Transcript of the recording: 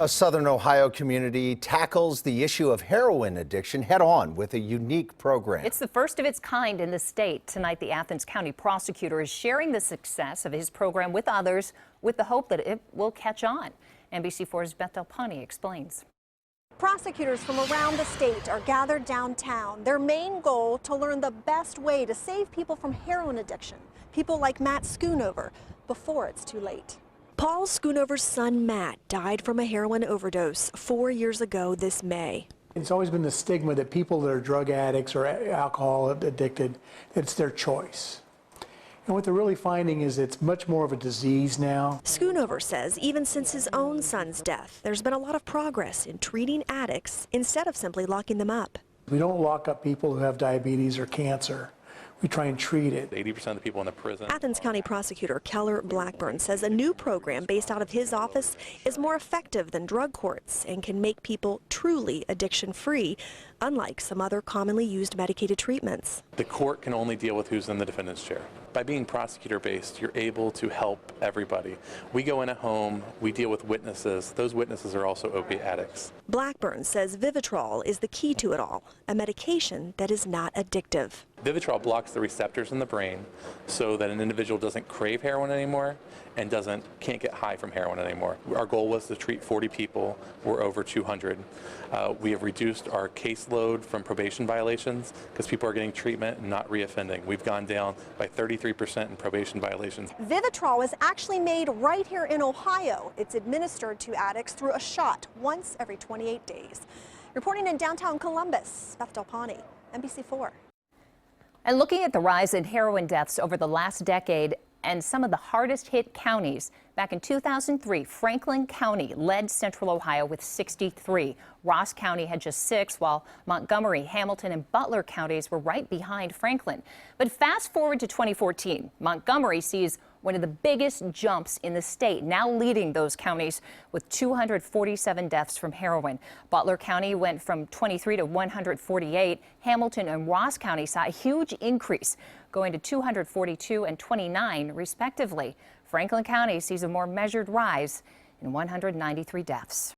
A Southern Ohio community tackles the issue of heroin addiction head on with a unique program. It's the first of its kind in the state. Tonight, the Athens County prosecutor is sharing the success of his program with others with the hope that it will catch on. NBC4's Beth Del Pani explains. Prosecutors from around the state are gathered downtown. Their main goal to learn the best way to save people from heroin addiction. People like Matt Schoonover before it's too late. Paul Schoonover's son Matt died from a heroin overdose 4 years ago this May. It's always been the stigma that people that are drug addicts or alcohol addicted, it's their choice. And what they're really finding is it's much more of a disease now. Schoonover says even since his own son's death, there's been a lot of progress in treating addicts instead of simply locking them up. We don't lock up people who have diabetes or cancer. We try and treat it. 80% of the people in the prison. Athens County prosecutor Keller Blackburn says a new program based out of his office is more effective than drug courts and can make people truly addiction-free, unlike some other commonly used medicated treatments. The court can only deal with who's in the defendant's chair. By being prosecutor-based, you're able to help everybody. We go in a home, we deal with witnesses. Those witnesses are also opiate addicts. Blackburn says Vivitrol is the key to it all, a medication that is not addictive. Vivitrol blocks the receptors in the brain so that an individual doesn't crave heroin anymore and can't get high from heroin anymore. Our goal was to treat 40 people. We're over 200. We have reduced our caseload from probation violations because people are getting treatment and not reoffending. We've gone down by 33% in probation violations. Vivitrol is actually made right here in Ohio. It's administered to addicts through a shot once every 28 days. Reporting in downtown Columbus, Beth Del Pani, NBC4. And looking at the rise in heroin deaths over the last decade and some of the hardest hit counties, back in 2003, Franklin County led Central Ohio with 63. Ross County had just 6, while Montgomery, Hamilton, and Butler counties were right behind Franklin. But fast forward to 2014, Montgomery sees one of the biggest jumps in the state, now leading those counties with 247 deaths from heroin. Butler County went from 23 to 148. Hamilton and Ross County saw a huge increase, going to 242 and 29 respectively. Franklin County sees a more measured rise in 193 deaths.